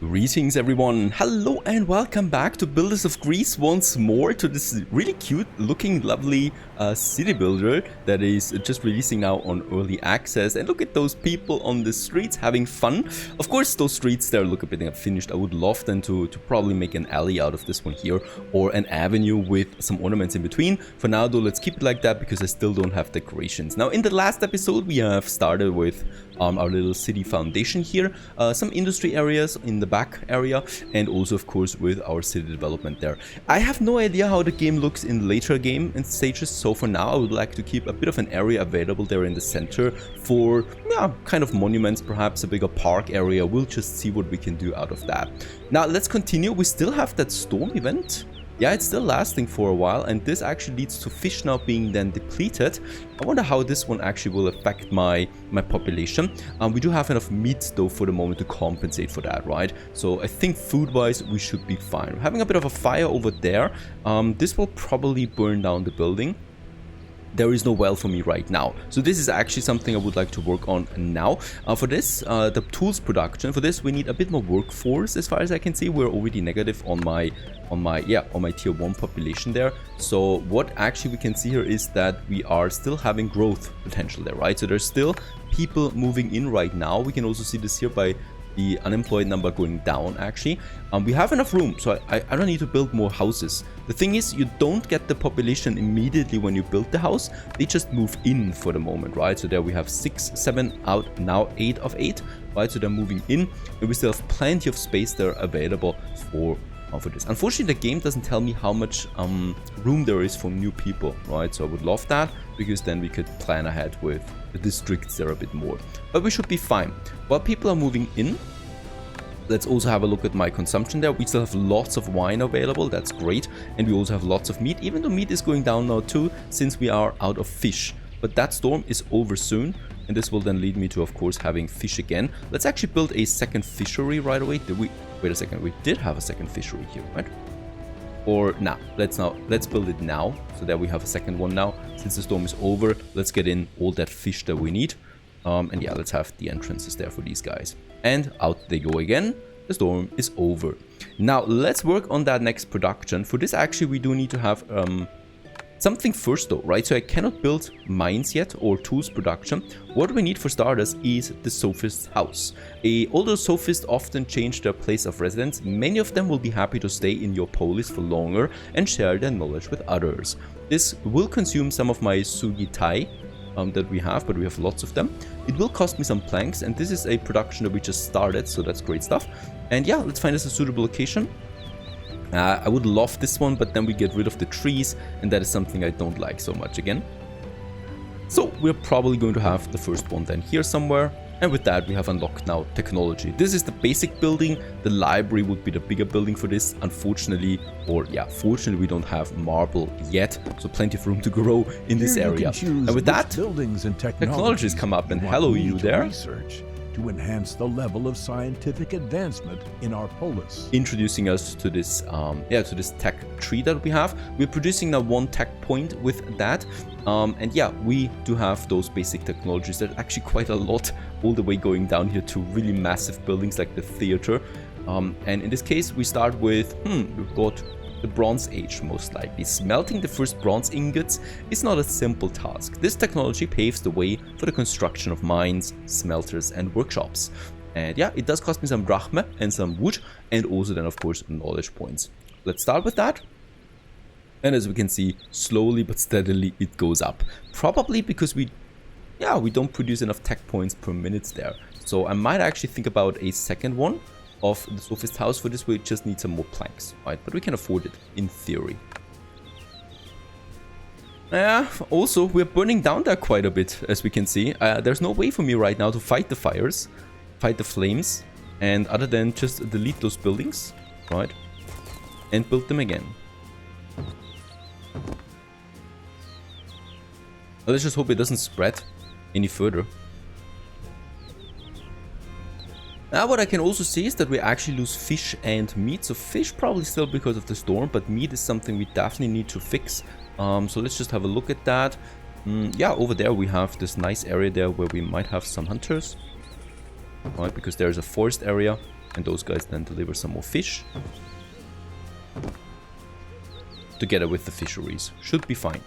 Greetings everyone, hello and welcome back to Builders of Greece once more, to this really cute looking lovely city builder that is just releasing now on early access. And look at those people on the streets having fun. Of course those streets there look a bit finished. I would love them to probably make an alley out of this one here, or an avenue with some ornaments in between. For now though, let's keep it like that because I still don't have decorations. Now in the last episode we have started with our little city foundation here, some industry areas in the back area, and also of course with our city development there. I have no idea how the game looks in later game and stages, so for now I would like to keep a bit of an area available there in the center for kind of monuments, perhaps a bigger park area. We'll just see what we can do out of that. Now let's continue. We still have that storm event. Yeah, it's still lasting for a while, and this actually leads to fish now being then depleted. I wonder how this one actually will affect my population. We do have enough meat though for the moment to compensate for that, right? So I think food-wise we should be fine. We're having a bit of a fire over there. This will probably burn down the building. There is no well for me right now, so this is actually something I would like to work on now. For this, the tools production, for this we need a bit more workforce. As far as I can see, we're already negative on my tier 1 population there. So what actually we can see here is that we are still having growth potential there, right? So there's still people moving in right now. We can also see this here by the unemployed number going down actually. We have enough room, so I don't need to build more houses. The thing is, you don't get the population immediately when you build the house. They just move in for the moment, right? So there we have 6, 7 out, now 8 of 8, right? So they're moving in, and we still have plenty of space there available for this. Unfortunately, the game doesn't tell me how much room there is for new people, right? So I would love that, because then we could plan ahead with the districts there a bit more. But we should be fine. While people are moving in, let's also have a look at my consumption there. We still have lots of wine available, that's great. And we also have lots of meat, even though meat is going down now too, since we are out of fish. But that storm is over soon, and this will then lead me to, of course, having fish again. Let's actually build a second fishery right away. Wait a second, we did have a second fishery here, right? Or let's build it now. So there we have a second one now. Since the storm is over, let's get in all that fish that we need. And yeah, let's have the entrances there for these guys. And out they go again. The storm is over. Now let's work on that next production. For this actually we do need to have something first though, right? So I cannot build mines yet or tools production. What we need for starters is the sophist's house. Although sophists often change their place of residence, many of them will be happy to stay in your polis for longer and share their knowledge with others. This will consume some of my sugitai that we have, but we have lots of them. It will cost me some planks, and this is a production that we just started, so that's great stuff. And yeah, let's find us a suitable location. I would love this one, but then we get rid of the trees, and that is something I don't like so much again. So we're probably going to have the first one then here somewhere. And with that, we have unlocked now technology. This is the basic building. The library would be the bigger building for this. Unfortunately, fortunately, we don't have marble yet. So plenty of room to grow in this area. And with that, buildings and technologies come up, and hello you there. Research to enhance the level of scientific advancement in our polis. Introducing us to this to this tech tree that we have. We're producing now 1 tech point with that. And yeah, we do have those basic technologies. There's actually quite a lot all the way going down here to really massive buildings like the theater. And in this case, we start with, we've got the Bronze Age most likely. Smelting the first bronze ingots is not a simple task. This technology paves the way for the construction of mines, smelters and workshops. And yeah, it does cost me some drachma and some wood, and also then of course knowledge points. Let's start with that. And as we can see, slowly but steadily it goes up. Probably because we don't produce enough tech points per minute there. So I might actually think about a second one of the sophist house. For this we just need some more planks, right? But we can afford it in theory. Also we're burning down there quite a bit, as we can see. There's no way for me right now to fight the fires, fight the flames, and other than just delete those buildings, right? And build them again. Let's just hope it doesn't spread any further. Now what I can also see is that we actually lose fish and meat. So fish probably still because of the storm, but meat is something we definitely need to fix. So let's just have a look at that. Yeah, over there we have this nice area there where we might have some hunters. Right, because there's a forest area. And those guys then deliver some more fish. Together with the fisheries. Should be fine.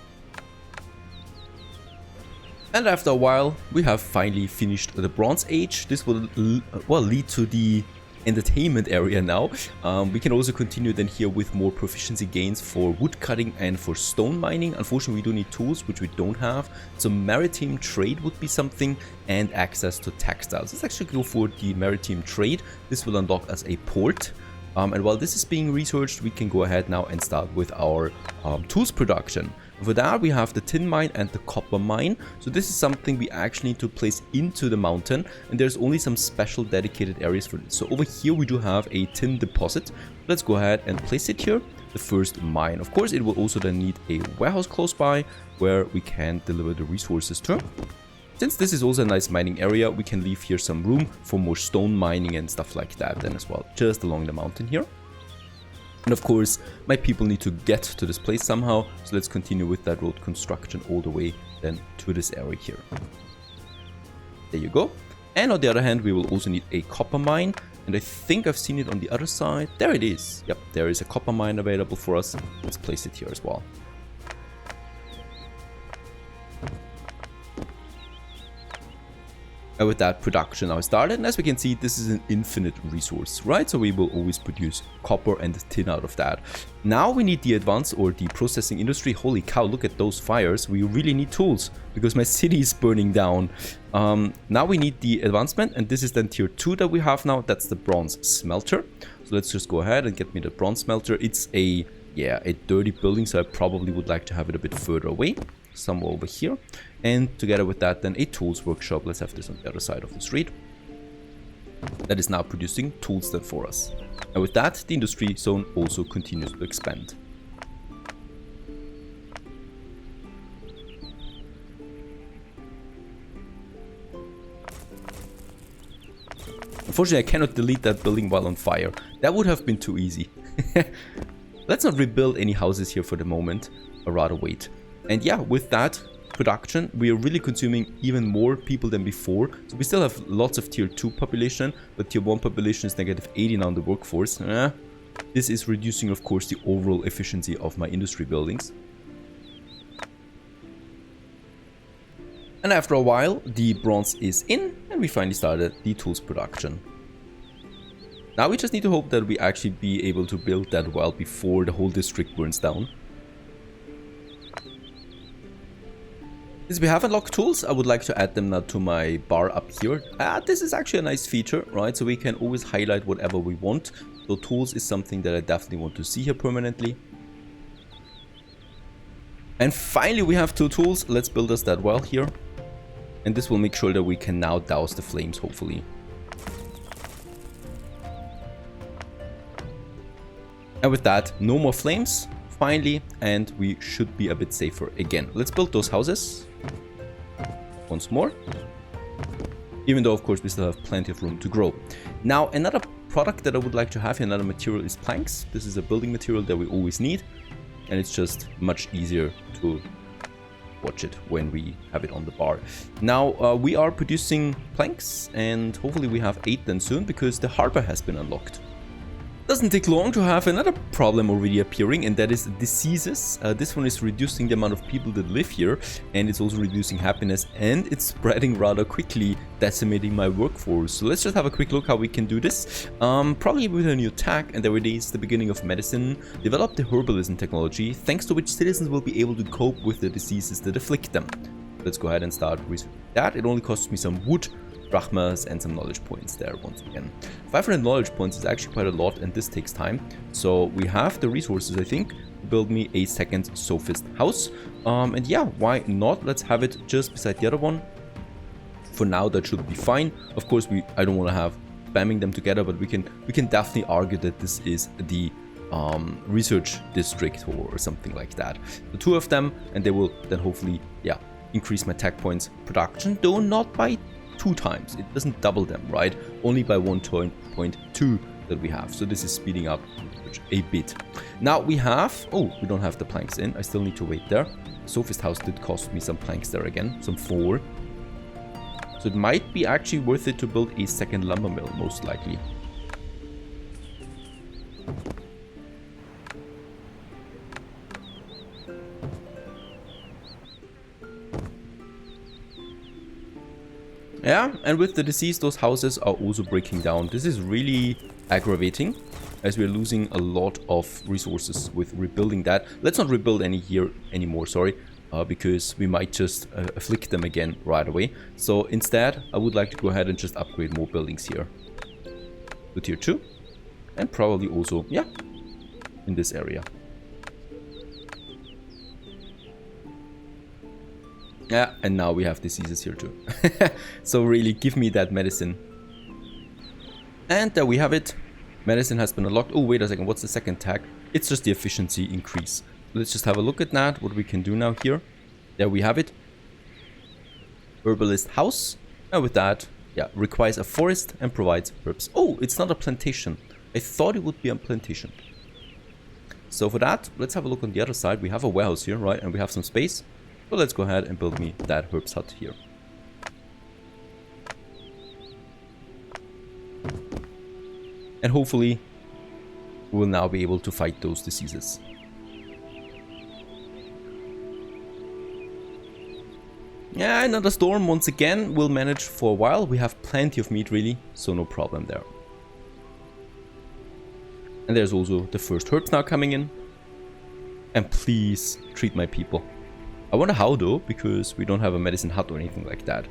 And after a while, we have finally finished the Bronze Age. This will lead to the entertainment area now. We can also continue then here with more proficiency gains for wood cutting and for stone mining. Unfortunately, we do need tools, which we don't have. So maritime trade would be something, and access to textiles. Let's actually go for the maritime trade. This will unlock us a port. And while this is being researched, we can go ahead now and start with our tools production. For that, we have the tin mine and the copper mine. So this is something we actually need to place into the mountain, and there's only some special dedicated areas for it. So over here we do have a tin deposit. Let's go ahead and place it here, the first mine. Of course, it will also then need a warehouse close by where we can deliver the resources to. Since this is also a nice mining area, we can leave here some room for more stone mining and stuff like that then as well, just along the mountain here. And of course, my people need to get to this place somehow, so let's continue with that road construction all the way then to this area here. There you go. And on the other hand, we will also need a copper mine, and I think I've seen it on the other side. There it is. Yep, there is a copper mine available for us. Let's place it here as well. And with that, production now started, and as we can see, this is an infinite resource, right? So we will always produce copper and tin out of that. Now we need the advanced or the processing industry. Holy cow, look at those fires. We really need tools because my city is burning down. Now we need the advancement, and this is then tier 2 that we have now. That's the bronze smelter. So let's just go ahead and get me the bronze smelter. It's a dirty building, so I probably would like to have it a bit further away, somewhere over here. And together with that, then a tools workshop. Let's have this on the other side of the street. That is now producing tools then for us. And with that, the industry zone also continues to expand. Unfortunately, I cannot delete that building while on fire. That would have been too easy. Let's not rebuild any houses here for the moment, or rather wait. And yeah, with that production, we are really consuming even more people than before. So we still have lots of tier 2 population, but tier 1 population is negative 80 now in the workforce. This is reducing, of course, the overall efficiency of my industry buildings. And after a while, the bronze is in, and we finally started the tools production. Now we just need to hope that we actually be able to build that well before the whole district burns down. Since we have unlocked tools, I would like to add them now to my bar up here. This is actually a nice feature, right? So we can always highlight whatever we want. So tools is something that I definitely want to see here permanently. And finally we have 2 tools. Let's build us that well here. And this will make sure that we can now douse the flames, hopefully. And with that, no more flames, finally, and we should be a bit safer again. Let's build those houses once more. Even though, of course, we still have plenty of room to grow. Now, another product that I would like to have here, another material, is planks. This is a building material that we always need, and it's just much easier to watch it when we have it on the bar. Now, we are producing planks, and hopefully we have 8 then soon, because the harbor has been unlocked. Doesn't take long to have another problem already appearing, and that is diseases. This one is reducing the amount of people that live here, and it's also reducing happiness, and it's spreading rather quickly, decimating my workforce. So let's just have a quick look how we can do this. Probably with a new tag, and there it is, the beginning of medicine. Develop the Herbalism technology, thanks to which citizens will be able to cope with the diseases that afflict them. Let's go ahead and start with that. It only costs me some wood, drachmas, and some knowledge points there once again. 500 knowledge points is actually quite a lot, and this takes time. So we have the resources, I think, to build me a second sophist house. And yeah, why not? Let's have it just beside the other one. For now, that should be fine. Of course, I don't want to have spamming them together, but we can definitely argue that this is the research district or something like that. The 2 of them, and they will then hopefully, yeah, increase my tech points production, though not by 2 times. It doesn't double them, right? Only by 1.2 that we have. So this is speeding up a bit. Now we have, we don't have the planks in. I still need to wait there. Sophist house did cost me some planks there again, some 4. So it might be actually worth it to build a second lumber mill, most likely. Yeah, and with the disease, those houses are also breaking down. This is really aggravating, as we're losing a lot of resources with rebuilding that. Let's not rebuild any here anymore, sorry, because we might just afflict them again right away. So instead, I would like to go ahead and just upgrade more buildings here to tier 2, and probably also, yeah, in this area. Yeah, and now we have diseases here too. So really, give me that medicine. And there we have it. Medicine has been unlocked. Oh, wait a second. What's the second tag? It's just the efficiency increase. Let's just have a look at that. What we can do now here. There we have it. Herbalist house. And with that, yeah, requires a forest and provides herbs. Oh, it's not a plantation. I thought it would be a plantation. So for that, let's have a look on the other side. We have a warehouse here, right? And we have some space. So let's go ahead and build me that herbs hut here. And hopefully we'll now be able to fight those diseases. Yeah, another storm once again. We'll manage for a while. We have plenty of meat really, so no problem there. And there's also the first herbs now coming in. And please treat my people. I wonder how though, because we don't have a medicine hut or anything like that.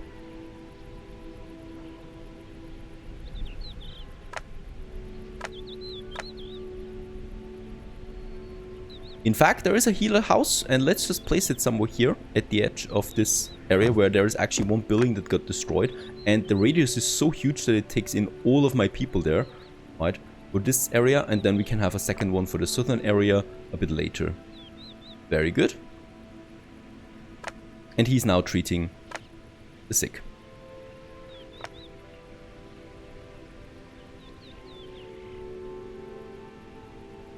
In fact, there is a healer house, and let's just place it somewhere here at the edge of this area where there is actually one building that got destroyed, and the radius is so huge that it takes in all of my people there, right, for this area, and then we can have a second one for the southern area a bit later. Very good. And he's now treating the sick.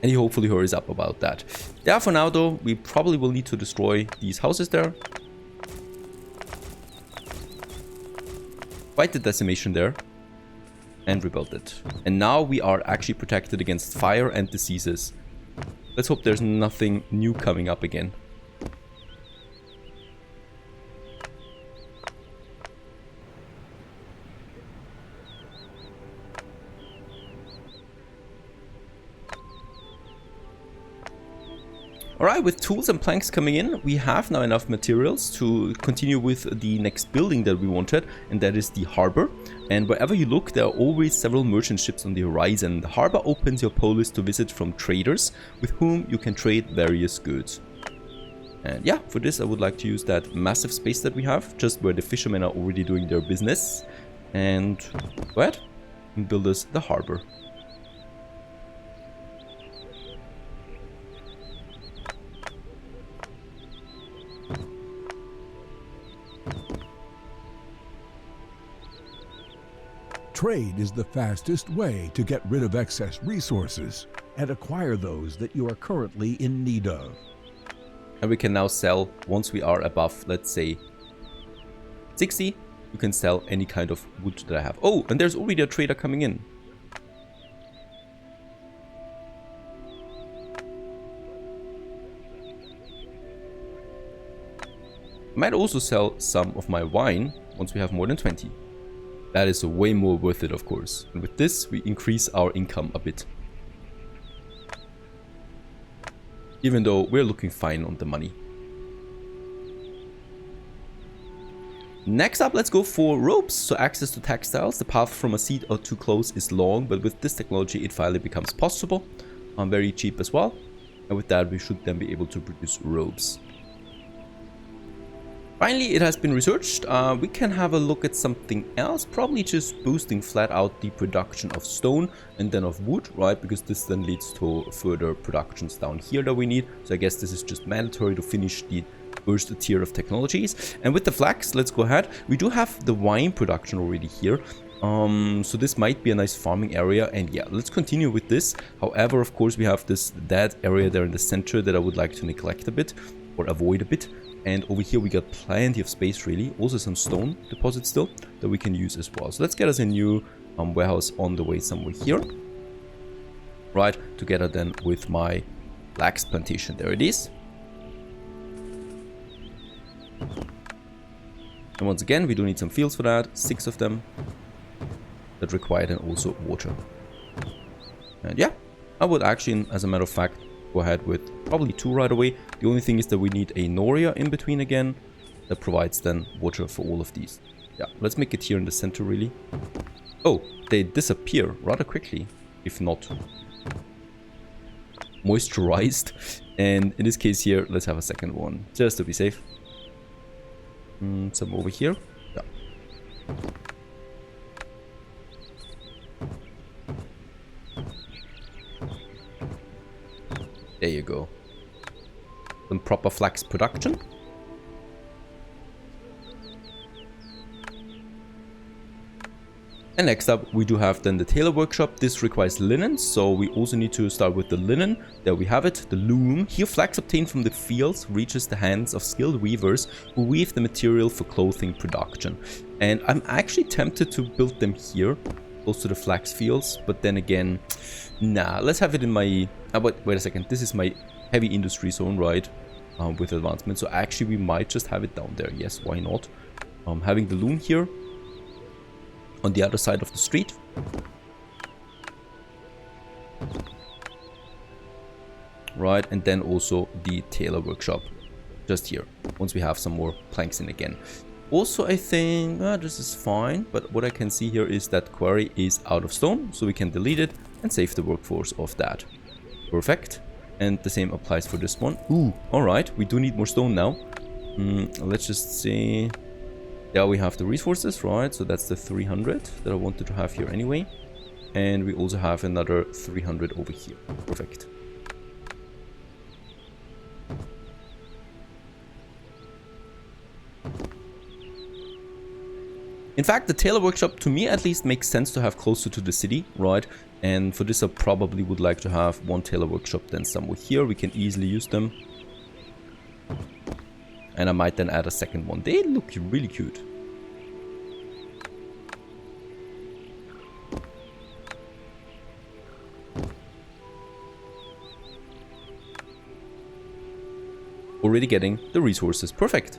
And he hopefully hurries up about that. Yeah, for now though, we probably will need to destroy these houses there. Fight the decimation there. And rebuild it. And now we are actually protected against fire and diseases. Let's hope there's nothing new coming up again. Alright, with tools and planks coming in, we have now enough materials to continue with the next building that we wanted, and that is the harbor. And wherever you look, there are always several merchant ships on the horizon. The harbor opens your polis to visit from traders, with whom you can trade various goods. And yeah, for this I would like to use that massive space that we have, just where the fishermen are already doing their business. And go ahead and build us the harbor. Trade is the fastest way to get rid of excess resources and acquire those that you are currently in need of. And we can now sell, once we are above, let's say, 60, you can sell any kind of wood that I have. Oh, and there's already a trader coming in. I might also sell some of my wine once we have more than 20. That is way more worth it, of course. And with this, we increase our income a bit. Even though we're looking fine on the money. Next up, let's go for ropes. So access to textiles. The path from a seed or to clothes is long, but with this technology, it finally becomes possible. Very cheap as well. And with that, we should then be able to produce robes. Finally, it has been researched. We can have a look at something else, probably just boosting flat out the production of stone and then of wood, right? Because this then leads to further productions down here that we need. So I guess this is just mandatory to finish the first tier of technologies. And with the flax, let's go ahead. We do have the wine production already here. So this might be a nice farming area, and yeah, let's continue with this. However, of course, we have this dead area there in the center that I would like to neglect a bit or avoid a bit. And over here we got plenty of space really, also some stone deposits still that we can use as well. So let's get us a new warehouse on the way somewhere here. Right, together then with my flax plantation. There it is. And once again, we do need some fields for that. 6 of them. That require then also water. And yeah, I would actually, as a matter of fact, go ahead with probably 2 right away. The only thing is that we need a Noria in between again. That provides then water for all of these. Yeah, let's make it here in the center really. Oh, they disappear rather quickly, if not moisturized. And in this case here, let's have a second one, just to be safe. Some over here. Yeah. There you go. Some proper flax production. And next up, we do have then the tailor workshop. This requires linen, so we also need to start with the linen. There we have it, the loom. Here, flax obtained from the fields reaches the hands of skilled weavers who weave the material for clothing production. And I'm actually tempted to build them here, close to the flax fields, but then again, nah, let's have it in my... wait a second, this is my heavy industry zone, right? With advancement, so actually we might just have it down there. Yes, why not? Having the loom here on the other side of the street. Right, and then also the tailor workshop just here, once we have some more planks in again. Also, I think this is fine, but what I can see here is that quarry is out of stone, so we can delete it and save the workforce of that. Perfect. And the same applies for this one. Ooh, alright, we do need more stone now. Let's just see. Yeah, we have the resources, right? So that's the 300 that I wanted to have here anyway. And we also have another 300 over here. Perfect. In fact, the tailor workshop, to me at least, makes sense to have closer to the city, right? And for this, I probably would like to have one tailor workshop then somewhere here. We can easily use them. And I might then add a second one. They look really cute. Already getting the resources. Perfect.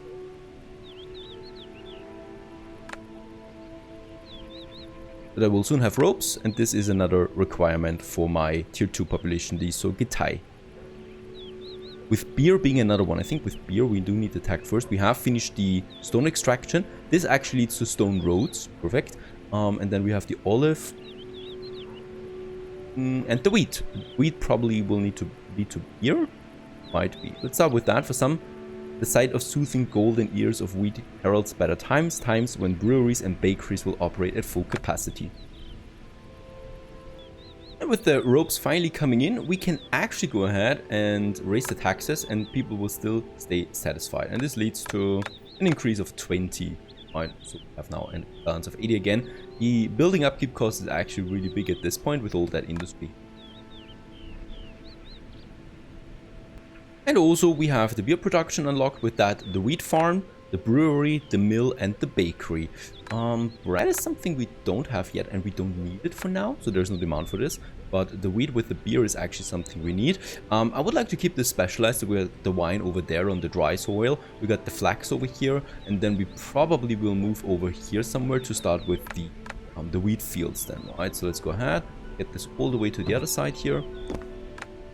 But I will soon have ropes, and this is another requirement for my tier 2 population D, so Gitai. With beer being another one, I think with beer we do need the tag first. We have finished the stone extraction. This actually leads to stone roads. Perfect. And then we have the olive. And the wheat. Wheat probably will need to lead to beer. Might be. Let's start with that for some. The sight of soothing golden ears of wheat heralds better times when breweries and bakeries will operate at full capacity. And with the ropes finally coming in, we can actually go ahead and raise the taxes and people will still stay satisfied. And this leads to an increase of 20. Right, so we have now a balance of 80 again. The building upkeep cost is actually really big at this point with all that industry. And also we have the beer production unlocked, with that the wheat farm, the brewery, the mill and the bakery. Bread is something we don't have yet and we don't need it for now, so there's no demand for this. But the wheat with the beer is actually something we need. I would like to keep this specialized. So we have the wine over there on the dry soil. We got the flax over here, and then we probably will move over here somewhere to start with the wheat fields then, right? So let's go ahead, get this all the way to the other side here.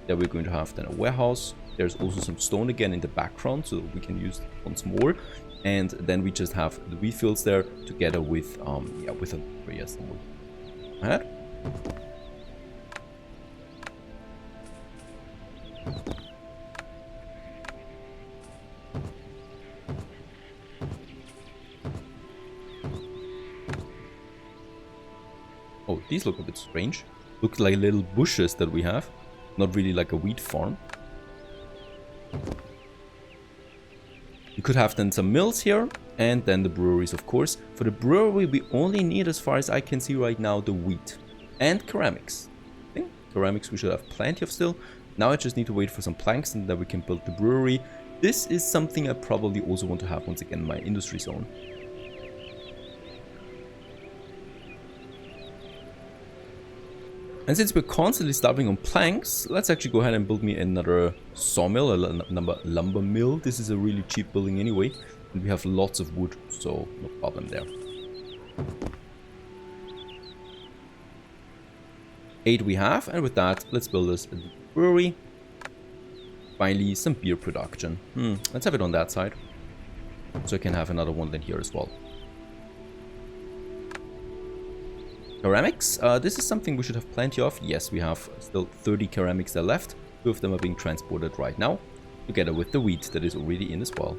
There we're going to have then a warehouse. There's also some stone again in the background, so we can use it once more. And then we just have the wheat fields there together with with an area somewhere. Ahead. Oh, these look a bit strange. Look like little bushes that we have, not really like a wheat farm. We could have then some mills here, and then the breweries, of course. For the brewery, we only need, as far as I can see right now, the wheat and ceramics. I think ceramics we should have plenty of still. Now I just need to wait for some planks, and then we can build the brewery. This is something I probably also want to have once again in my industry zone. And since we're constantly starving on planks, let's actually go ahead and build me another sawmill, a lumber mill. This is a really cheap building anyway. And we have lots of wood, so no problem there. 8 we have, and with that, let's build us a brewery. Finally, some beer production. Let's have it on that side. So I can have another one then here as well. Ceramics. This is something we should have plenty of. Yes, we have still 30 ceramics that are left. 2 of them are being transported right now, together with the wheat that is already in as well.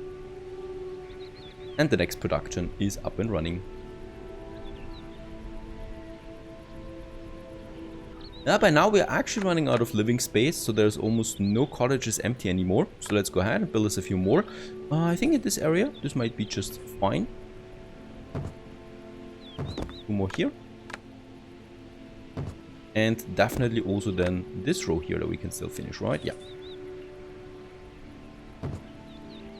And the next production is up and running. By now we are actually running out of living space, so there's almost no cottages empty anymore. So let's go ahead and build us a few more. I think in this area, this might be just fine. 2 more here. And definitely also then this row here that we can still finish, right? Yeah.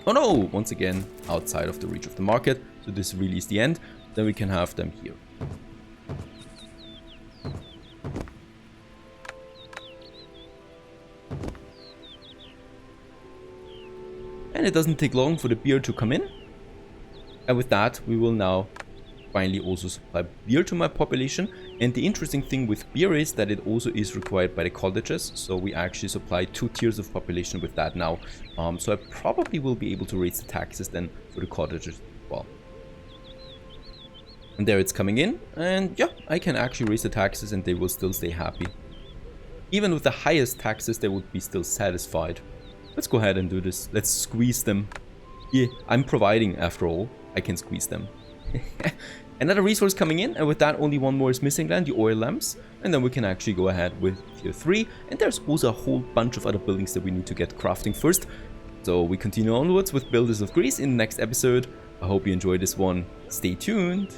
Oh no! Once again, outside of the reach of the market. So this really is the end. Then we can have them here. And it doesn't take long for the beer to come in. And with that, we will now finally also supply beer to my population. And the interesting thing with beer is that it also is required by the cottages. So we actually supply 2 tiers of population with that now. So I probably will be able to raise the taxes then for the cottages as well. And there it's coming in. And yeah, I can actually raise the taxes and they will still stay happy. Even with the highest taxes, they would be still satisfied. Let's go ahead and do this. Let's squeeze them. Yeah, I'm providing after all. I can squeeze them. Another resource coming in, and with that only one more is missing then, the oil lamps. And then we can actually go ahead with tier 3. And there's also a whole bunch of other buildings that we need to get crafting first. So we continue onwards with Builders of Greece in the next episode. I hope you enjoyed this one. Stay tuned.